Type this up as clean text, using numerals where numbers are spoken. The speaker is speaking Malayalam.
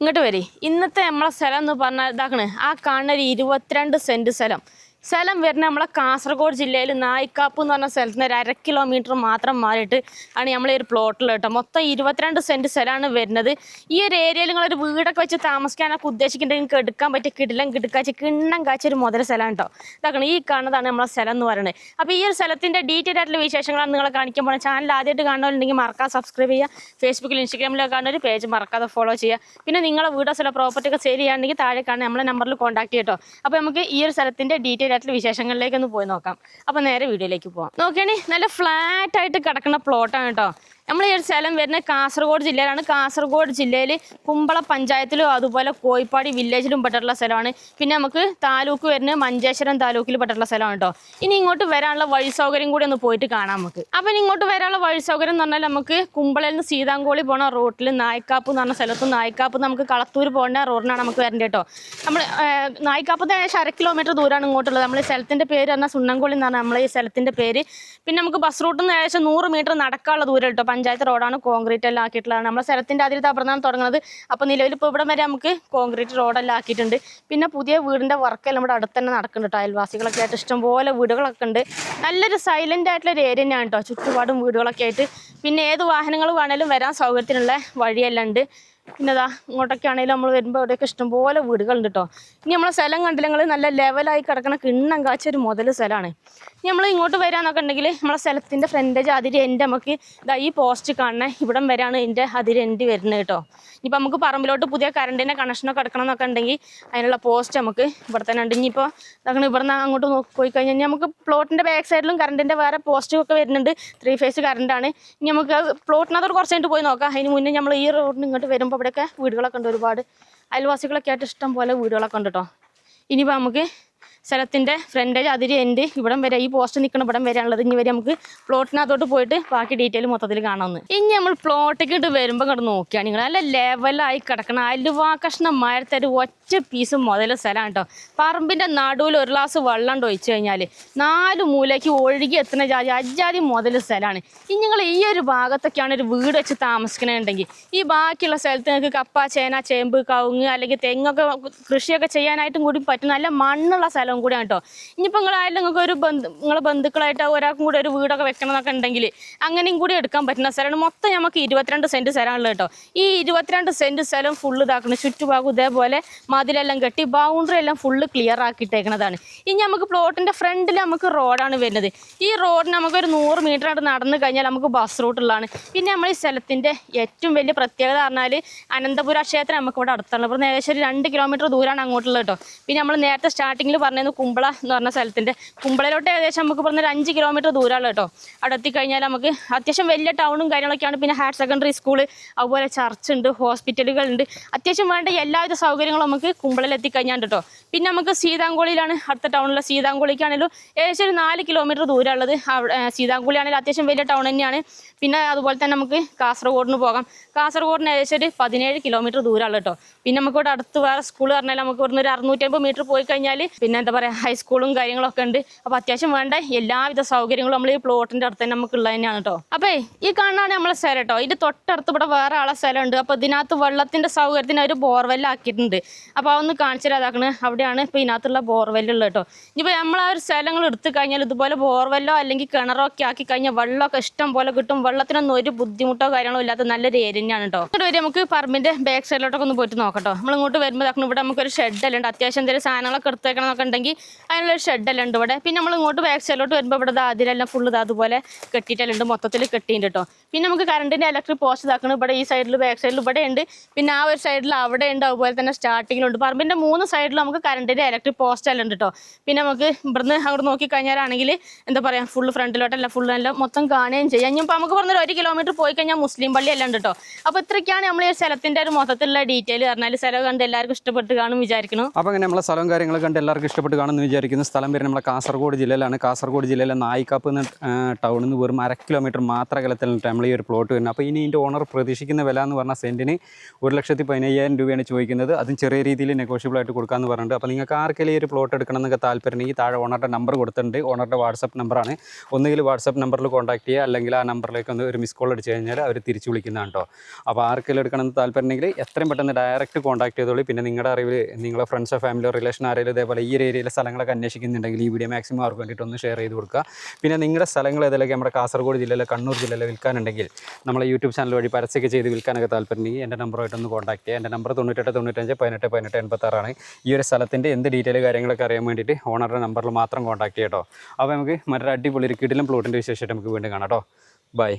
ഇങ്ങോട്ട് വരി. ഇന്നത്തെ നമ്മളെ സ്ഥലം എന്ന് പറഞ്ഞാൽ ഇതാക്കണ് ആ കാണുന്ന ഒരു 22 സെൻറ്റ് സ്ഥലം വരുന്ന നമ്മളെ കാസർഗോഡ് ജില്ലയിൽ നായിക്കാപ്പ് എന്ന് പറഞ്ഞ സ്ഥലത്ത് നിന്ന് 1/2 കിലോമീറ്റർ മാത്രം മാറിയിട്ട് ആണ് നമ്മൾ ഈ ഒരു പ്ലോട്ടിൽ കേട്ടോ. മൊത്തം 22 സെൻറ്റ് സ്ഥലമാണ് വരുന്നത്. ഈ ഒരു ഏരിയയിൽ നിങ്ങളൊരു വീടൊക്കെ വെച്ച് താമസിക്കാനൊക്കെ ഉദ്ദേശിക്കുന്നുണ്ടെങ്കിൽ നിങ്ങൾക്ക് എടുക്കാൻ പറ്റിയ കിണ്ണം കാച്ച ഒരു മുതൽ സ്ഥലം കേട്ടോ. ഇതാക്കണം ഈ കാണുന്നതാണ് നമ്മളെ സ്ഥലം എന്ന് പറയുന്നത്. അപ്പോൾ ഈ ഒരു സ്ഥലത്തിൻ്റെ ഡീറ്റെയിൽ ആയിട്ടുള്ള വിശേഷങ്ങളാണ് നിങ്ങളെ കാണിക്കാൻ പോകുന്നത്. ചാനൽ ആദ്യമായിട്ട് കാണുന്നുണ്ടെങ്കിൽ മറക്കാതെ സബ്സ്ക്രൈബ് ചെയ്യുക. ഫേസ്ബുക്കിൽ ഇൻസ്റ്റാഗ്രാമിലൊക്കെ കാണുന്ന ഒരു പേജ് മറക്കാതെ ഫോളോ ചെയ്യുക. പിന്നെ നിങ്ങളെ വീടോ സ്ഥലം പ്രോപ്പർട്ടി ഒക്കെ സെയിൽ ചെയ്യുകയാണെങ്കിൽ താഴെ കാണുന്ന നമ്മളെ നമ്പറിൽ കോൺടാക്ട് ചെയ്യട്ടോ. അപ്പോൾ നമുക്ക് ഈ ഒരു സ്ഥലത്തിൻ്റെ ഡീറ്റെയിൽ ആയിട്ടുള്ള വിശേഷങ്ങളിലേക്ക് ഒന്ന് പോയി നോക്കാം. അപ്പോൾ നേരെ വീഡിയോയിലേക്ക് പോകാം. നോക്കിയാണെങ്കിൽ നല്ല ഫ്ലാറ്റ് ആയിട്ട് കിടക്കുന്ന പ്ലോട്ടാണ് കേട്ടോ. നമ്മൾ ഈ ഒരു സ്ഥലം വരുന്നത് കാസർഗോഡ് ജില്ലയിലാണ്. കാസർഗോഡ് ജില്ലയിൽ കുമ്പള പഞ്ചായത്തിലും അതുപോലെ കോയിപ്പാടി വില്ലേജിലും പെട്ടിട്ടുള്ള സ്ഥലമാണ്. പിന്നെ നമുക്ക് താലൂക്ക് വരുന്നത് മഞ്ചേശ്വരം താലൂക്കിൽ പെട്ടിട്ടുള്ള സ്ഥലമാണ് കേട്ടോ. ഇനി ഇങ്ങോട്ട് വരാനുള്ള വഴി സൗകര്യം കൂടി ഒന്ന് പോയിട്ട് കാണാം നമുക്ക്. അപ്പം ഇങ്ങോട്ട് വരാനുള്ള വഴി സൗകര്യം എന്ന് പറഞ്ഞാൽ നമുക്ക് കുമ്പളയിൽ നിന്ന് സീതാങ്കോളി പോണ റോട്ടിൽ നായിക്കാപ്പ് എന്ന് പറഞ്ഞ സ്ഥലത്തും നായിക്കാപ്പ് നമുക്ക് കളത്തൂർ പോകേണ്ട റോഡിനാണ് നമുക്ക് വരേണ്ടത് കേട്ടോ. നമ്മൾ നായിക്കാപ്പത്ത് ഏകദേശം 1/2 കിലോമീറ്റർ ദൂരമാണ് ഇങ്ങോട്ടുള്ളത്. നമ്മൾ ഈ സ്ഥലത്തിൻ്റെ പേര് പറഞ്ഞാൽ സുണ്ണൻകോളി എന്നാണ് നമ്മൾ ഈ സ്ഥലത്തിൻ്റെ പേര്. പിന്നെ നമുക്ക് ബസ് റൂട്ടിൽ നിന്ന് ഏകദേശം 100 മീറ്റർ നടക്കാനുള്ള ദൂരം കേട്ടോ. പഞ്ചായത്ത് റോഡാണ്, കോൺക്രീറ്റ് എല്ലാം ആക്കിയിട്ടുള്ളതാണ്. നമ്മുടെ സ്ഥലത്തിൻ്റെ അതിൽ തപ്പുറന്നാണ് തുടങ്ങുന്നത്. അപ്പോൾ നിലവിൽ ഇപ്പോൾ ഇവിടെ വരെ നമുക്ക് കോൺക്രീറ്റ് റോഡെല്ലാം ആക്കിയിട്ടുണ്ട്. പിന്നെ പുതിയ വീടിൻ്റെ വർക്കെല്ലാം നമ്മുടെ അടുത്ത് തന്നെ നടക്കുന്നുണ്ട് കേട്ടോ. അയൽവാസികളൊക്കെ ആയിട്ട് ഇഷ്ടംപോലെ വീടുകളൊക്കെ ഉണ്ട്. നല്ലൊരു സൈലൻ്റ് ആയിട്ടുള്ള ഒരു ഏരിയ തന്നെയാണ് കേട്ടോ. ചുറ്റുപാടും വീടുകളൊക്കെ ആയിട്ട്. പിന്നെ ഏത് വാഹനങ്ങൾ വേണേലും വരാൻ സൗകര്യത്തിനുള്ള വഴിയെല്ലാം ഉണ്ട്. പിന്നെ ഇതാ ഇങ്ങോട്ടൊക്കെ ആണെങ്കിലും നമ്മൾ വരുമ്പോൾ ഇവിടെയൊക്കെ ഇഷ്ടംപോലെ വീടുകളുണ്ട് കേട്ടോ. ഇനി നമ്മളെ സ്ഥലം കണ്ടില്ലെങ്കിൽ നല്ല ലെവലായി കിടക്കണ കിണ്ണം കാച്ച ഒരു മുതൽ സ്ഥലമാണ്. ഇനി നമ്മൾ ഇങ്ങോട്ട് വരാമെന്നൊക്കെ ഉണ്ടെങ്കിൽ നമ്മളെ സ്ഥലത്തിൻ്റെ ഫ്രണ്ടേജ് അതിര് എൻ്റെ നമുക്ക് ഇതാ ഈ പോസ്റ്റ് കാണണേ ഇവിടം വരെയാണ് ഇതിൻ്റെ അതിര് എൻ്റെ വരുന്നത് കേട്ടോ. ഇനിയിപ്പോൾ നമുക്ക് പറമ്പിലോട്ട് പുതിയ കറണ്ടിൻ്റെ കണക്ഷനൊക്കെ എടുക്കണം എന്നൊക്കെ ഉണ്ടെങ്കിൽ അതിനുള്ള പോസ്റ്റ് നമുക്ക് ഇവിടെ തന്നെ ഉണ്ട്. ഇനിയിപ്പോൾ ഇതാക്കണം ഇവിടെ നിന്ന് അങ്ങോട്ട് പോയി കഴിഞ്ഞാൽ നമുക്ക് പ്ലോട്ടിൻ്റെ ബാക്ക് സൈഡിലും കറണ്ടിൻ്റെ വേറെ പോസ്റ്റൊക്കെ വരുന്നുണ്ട്. 3 ഫേസ് കറണ്ടാണ്. ഇനി നമുക്ക് പ്ലോട്ടിനകത്തോട് കുറച്ച് കഴിഞ്ഞിട്ട് പോയി നോക്കാം. അതിന് മുന്നേ നമ്മൾ ഈ റോഡിന് ഇങ്ങോട്ട് വരുമ്പോൾ ഇവിടെയൊക്കെ വീടുകളൊക്കെ ഉണ്ട്. ഒരുപാട് അയൽവാസികളൊക്കെ ആയിട്ട് ഇഷ്ടം പോലെ വീടുകളൊക്കെ ഉണ്ട് കേട്ടോ. ഇനിയിപ്പോൾ നമുക്ക് സ്ഥലത്തിൻ്റെ ഫ്രണ്ടേജ് അതിര് എൻ്റെ ഇവിടം വരെ ഈ പോസ്റ്റ് നിൽക്കുന്ന ഇവിടം വരെയാണുള്ളത്. ഇനി വരെ നമുക്ക് പ്ലോട്ടിനകത്തോട്ട് പോയിട്ട് ബാക്കി ഡീറ്റെയിൽ മൊത്തത്തിൽ കാണാമെന്ന്. ഇനി നമ്മൾ പ്ലോട്ടേക്ക് ഇട്ട് വരുമ്പോൾ ഇങ്ങോട്ട് നോക്കിയാണ് നിങ്ങൾ നല്ല ലെവലായി കിടക്കണം അലുവാ കഷ്ണം മരത്തൊരു ഒറ്റ പീസ് മുതൽ സ്ഥലമാണ് കേട്ടോ. പറമ്പിൻ്റെ നടുവിൽ ഒരു ഗ്ലാസ് വെള്ളം ഒഴിച്ചു കഴിഞ്ഞാൽ 4 മൂലയ്ക്ക് ഒഴുകി എത്തുന്ന അജാതി മുതൽ സ്ഥലമാണ്. ഇനി നിങ്ങൾ ഈ ഒരു ഭാഗത്തൊക്കെയാണ് ഒരു വീട് വെച്ച് താമസിക്കണമെന്നുണ്ടെങ്കിൽ ഈ ബാക്കിയുള്ള സ്ഥലത്ത് നിങ്ങൾക്ക് കപ്പ, ചേന, ചേമ്പ്, കവുങ്ങ് അല്ലെങ്കിൽ തെങ്ങൊക്കെ കൃഷിയൊക്കെ ചെയ്യാനായിട്ടും കൂടി പറ്റും. നല്ല മണ്ണുള്ള സ്ഥലം കൂടിയാണ് കേട്ടോ. ഇനിയിപ്പോൾ നിങ്ങളായാലും നിങ്ങൾക്ക് ഒരു നിങ്ങളെ ബന്ധുക്കളായിട്ട് ഒരാൾക്കും കൂടി ഒരു വീടൊക്കെ വെക്കണം എന്നൊക്കെ ഉണ്ടെങ്കിൽ അങ്ങനെയും കൂടി എടുക്കാൻ പറ്റുന്ന സ്ഥലമാണ്. മൊത്തം നമുക്ക് 22 സെൻറ്റ് സ്ഥലമാണുള്ളത് കേട്ടോ. ഈ 22 സെൻറ്റ് സ്ഥലം ഫുള്ള് ഇതാക്കണം. ചുറ്റുഭാഗം ഇതേപോലെ മതിലെല്ലാം കെട്ടി ബൗണ്ടറി എല്ലാം ഫുള്ള് ക്ലിയർ ആക്കിയിട്ടേക്കുന്നതാണ്. ഇനി നമുക്ക് പ്ലോട്ടിൻ്റെ ഫ്രണ്ടിൽ നമുക്ക് റോഡാണ് വരുന്നത്. ഈ റോഡിന് നമുക്കൊരു 100 മീറ്റർ ആയിട്ട് നടന്നു കഴിഞ്ഞാൽ നമുക്ക് ബസ് റൂട്ടുള്ളതാണ്. പിന്നെ നമ്മൾ ഈ സ്ഥലത്തിൻ്റെ ഏറ്റവും വലിയ പ്രത്യേകത പറഞ്ഞാൽ അനന്തപുര ക്ഷേത്രം നമുക്ക് ഇവിടെ അടുത്താണ്. ഇവിടെ ഏകദേശം ഒരു 2 കിലോമീറ്റർ ദൂരമാണ് അങ്ങോട്ടുള്ളത് കേട്ടോ. പിന്നെ നമ്മൾ നേരത്തെ സ്റ്റാർട്ടിങ്ങിൽ പറഞ്ഞത് കുമ്പള എന്ന് പറഞ്ഞ സ്ഥലത്തിൻ്റെ കുമ്പളയിലോട്ട് ഏകദേശം നമുക്ക് പറഞ്ഞൊരു 5 കിലോമീറ്റർ ദൂരമുള്ള കേട്ടോ. അവിടെ എത്തിക്കഴിഞ്ഞാൽ നമുക്ക് അത്യാവശ്യം വലിയ ടൗണും കാര്യങ്ങളൊക്കെയാണ്. പിന്നെ ഹയർ സെക്കൻഡറി സ്കൂൾ, അതുപോലെ ചർച്ച് ഉണ്ട്, ഹോസ്പിറ്റലുകളുണ്ട്. അത്യാവശ്യം വേണ്ട എല്ലാവിധ സൗകര്യങ്ങളും നമുക്ക് കുമ്പളയിൽ എത്തിക്കഴിഞ്ഞാൽ കേട്ടോ. പിന്നെ നമുക്ക് സീതാങ്കോളിയിലാണ് അടുത്ത ടൗണിലുള്ള സീതാങ്കോളിക്കാണെങ്കിലും ഏകദേശം ഒരു 4 കിലോമീറ്റർ ദൂരമുള്ളത്. സീതാങ്കോളി ആണെങ്കിലും അത്യാവശ്യം വലിയ ടൗൺ തന്നെയാണ്. പിന്നെ അതുപോലെ തന്നെ നമുക്ക് കാസർഗോഡിന് പോകാം. കാസർഗോഡിന് ഏകദേശം ഒരു 17 കിലോമീറ്റർ ദൂരമുള്ള കേട്ടോ. പിന്നെ നമുക്ക് ഇവിടെ അടുത്ത് വേറെ സ്കൂൾ പറഞ്ഞാൽ നമുക്ക് ഇവിടുന്ന് ഒരു 650 മീറ്റർ പോയി കഴിഞ്ഞാൽ പിന്നെ എന്താ പറയുക ഹൈസ്കൂളും കാര്യങ്ങളൊക്കെ ഉണ്ട്. അപ്പോൾ അത്യാവശ്യം വേണ്ട എല്ലാവിധ സൗകര്യങ്ങളും നമ്മൾ ഈ പ്ലോട്ടിൻ്റെ അടുത്ത് തന്നെ നമുക്ക് ഉള്ളത് തന്നെയാണ് കേട്ടോ. അപ്പോൾ ഈ കാണാനാണ് നമ്മളെ സ്ഥലം കേട്ടോ. ഇതിൻ്റെ തൊട്ടടുത്ത് ഇവിടെ വേറെ ആളെ സ്ഥലമുണ്ട്. അപ്പോൾ ഇതിനകത്ത് വെള്ളത്തിൻ്റെ സൗകര്യത്തിന് ഒരു ബോർവെല്ലാക്കിയിട്ടുണ്ട്. അപ്പോൾ അതൊന്ന് കാണിച്ചു തരാതാക്കണ്. അവിടെയാണ് ഇപ്പോൾ ഇതിനകത്തുള്ള ബോർവെല്ലുള്ളത് കേട്ടോ. ഇനിയിപ്പോൾ നമ്മൾ ആ ഒരു സ്ഥലങ്ങൾ എടുത്തു കഴിഞ്ഞാൽ ഇതുപോലെ ബോർവെല്ലോ അല്ലെങ്കിൽ കിണറോ ഒക്കെ ആക്കി കഴിഞ്ഞാൽ വെള്ളമൊക്കെ ഇഷ്ടം പോലെ കിട്ടും. വെള്ളത്തിനൊന്നും ഒരു ബുദ്ധിമുട്ടോ കാര്യങ്ങളോ ഇല്ലാത്ത നല്ലൊരു ഏരിയ തന്നെയാണ് കേട്ടോ. ഇങ്ങോട്ട് വരെ നമുക്ക് പറമ്പിൻ്റെ ബാക്ക് സൈഡിലോട്ടൊക്കെ ഒന്ന് പോയിട്ട് നോക്കട്ടോ. നമ്മൾ ഇങ്ങോട്ട് വരുമ്പോൾ ഇവിടെ നമുക്കൊരു ഷെഡെല്ലാം ഉണ്ട്. അത്യാവശ്യം എന്തെങ്കിലും സാധനങ്ങളൊക്കെ എടുത്തേക്കണം എന്നൊക്കെ ഉണ്ടെങ്കിൽ അതിനുള്ളൊരു ഷെഡെല്ലാം ഉണ്ട് ഇവിടെ. പിന്നെ നമ്മൾ ഇങ്ങോട്ട് ബാക്ക് സൈഡിലോട്ട് വരുമ്പോൾ ഇവിടെ അതിലെല്ലാം ഫുള്ള് അതുപോലെ കെട്ടിയിട്ടെല്ലാം ഉണ്ട്. മൊത്തത്തിൽ കെട്ടിയിട്ടുണ്ട് കേട്ടോ. പിന്നെ നമുക്ക് കറണ്ടിൻ്റെ ഇലക്ട്രിക് പോസ്റ്റ് ഇതാക്കണം. ഇവിടെ ഈ സൈഡിൽ ബാക്ക് സൈഡിൽ ഇവിടെ ഉണ്ട്. പിന്നെ ആ ഒരു സൈഡിൽ അവിടെ ഉണ്ട്. അതുപോലെ തന്നെ സ്റ്റാർട്ടിങ്ങിലുണ്ട്. പറമ്പിൻ്റെ 3 സൈഡിലും നമുക്ക് കറണ്ടിൻ്റെ ഇലക്ട്രിക് പോസ്റ്റ് എല്ലാം ഉണ്ട് കേട്ടോ. പിന്നെ നമുക്ക് ഇവിടുന്ന് അങ്ങോട്ട് നോക്കിക്കഴിഞ്ഞാലാണെങ്കിൽ എന്താ പറയുക ഫുള്ള് ഫ്രണ്ടിലോട്ടെല്ലാം ഫുള്ള് എല്ലാം മൊത്തം കാണുകയും ചെയ്യാം. ഇനിയിപ്പോൾ നമുക്ക് പറഞ്ഞൊരു 1 കിലോമീറ്റർ പോയി കഴിഞ്ഞാൽ മുസ്ലിം പള്ളി എല്ലാം ഉണ്ട് കേട്ടോ. അപ്പോൾ ഇത്രയ്ക്കാണ് നമ്മൾ ഈ സ്ഥലത്തിൻ്റെ ഒരു മൊത്തത്തിലുള്ള ഡീറ്റെയിൽ പറഞ്ഞാൽ. സ്ഥലം കണ്ട് എല്ലാവർക്കും ഇഷ്ടപ്പെട്ട് കാണും വിചാരിക്കണം. അപ്പോൾ അങ്ങനെ നമ്മളെ സ്ഥലവും കാര്യങ്ങളും കണ്ട് എല്ലാവർക്കും ഇഷ്ടപ്പെട്ടു ഇഷ്ടപ്പെട്ട് കാണുമെന്ന് വിചാരിക്കുന്നു. സ്ഥലം വരുന്നത് നമ്മളെ കാസർഗോഡ് ജില്ലയിലാണ്. കാസർഗോഡ് ജില്ലയിലെ നായിക്കാപ്പ് എന്ന ടൗണിൽ നിന്ന് വെറും 1/2 കിലോമീറ്റർ മാത്രം അകലത്തിലാണ് നമ്മൾ ഈ ഒരു പ്ലോട്ട് വരുന്നത്. അപ്പോൾ ഇനി ഇതിൻ്റെ ഓണർ പ്രതീക്ഷിക്കുന്ന വില എന്ന് പറഞ്ഞാൽ സെൻറ്റിന് 1,15,000 രൂപയാണ് ചോദിക്കുന്നത്. അതും ചെറിയ രീതിയിൽ നെഗോഷ്യബിൾ ആയിട്ട് കൊടുക്കാമെന്ന് പറഞ്ഞിട്ടുണ്ട്. അപ്പോൾ നിങ്ങൾക്ക് ആർക്കെങ്കിലും ഈ ഒരു പ്ലോട്ട് എടുക്കണം എന്നൊക്കെ താല്പര്യമുണ്ടെങ്കിൽ താഴെ ഓണറുടെ നമ്പർ കൊടുത്തിട്ടുണ്ട്. ഓണറുടെ വാട്സപ്പ് നമ്പറാണ്. ഒന്നുകിൽ വാട്സപ്പ് നമ്പറിൽ കോൺടാക്ട് ചെയ്യുക, അല്ലെങ്കിൽ ആ നമ്പറിലേക്ക് ഒന്ന് ഒരു മിസ് കോൾ അടിച്ച് കഴിഞ്ഞാൽ അവർ തിരിച്ചു വിളിക്കുന്നതാണ് കേട്ടോ. അപ്പോൾ ആർക്കെങ്കിലും എടുക്കണമെന്ന് താല്പര്യമുണ്ടെങ്കിൽ എത്രയും പെട്ടെന്ന് ഡയറക്റ്റ് കോൺടാക്ട് ചെയ്തോളൂ. പിന്നെ നിങ്ങളുടെ അറിവിൽ നിങ്ങളുടെ ഫ്രണ്ട്സോ ഫാമിലിയോ റിലേഷൻ ആരെങ്കിലും ഇതേപോലെ ഈ ഒരു ഏരിയയിലെ സ്ഥലങ്ങളൊക്കെ അന്വേഷിക്കുന്നുണ്ടെങ്കിൽ ഈ വീഡിയോ മാക്സിമം അവർക്ക് വേണ്ടിയിട്ട് ഒന്ന് ഷെയർ ചെയ്ത് കൊടുക്കുക. പിന്നെ നിങ്ങളുടെ സ്ഥലങ്ങൾ ഏതെങ്കിലും നമ്മുടെ കാസർഗോഡ് ജില്ലയിലെ കണ്ണൂർ ജില്ലയിലെ വിൽക്കാനുണ്ടെങ്കിൽ നമ്മളെ യൂട്യൂബ് ചാനൽ വഴി പരസ്യമൊക്കെ ചെയ്ത് വിൽക്കാനൊക്കെ താല്പര്യമുണ്ടെങ്കിൽ എൻ്റെ നമ്പറുമായിട്ടൊന്ന് കോൺടാക്ട് ചെയ്യുക. എൻ്റെ നമ്പർ 98 95 18 18 86 ഈ ഒരു സ്ഥലത്തിൻ്റെ എന്ത് ഡീറ്റെയിൽ കാര്യങ്ങളൊക്കെ അറിയാൻ വേണ്ടിയിട്ട് ഓണറുടെ നമ്പറിൽ മാത്രം കോൺടാക്ട് ചെയ്യാം കേട്ടോ. അപ്പോൾ നമുക്ക് മറ്റൊരു അടിപൊളി ഒരു കിടിലൻ പ്ലോട്ടിൻ്റെ വിശേഷമായിട്ട് നമുക്ക് വീണ്ടും കാണാം കേട്ടോ. ബൈ.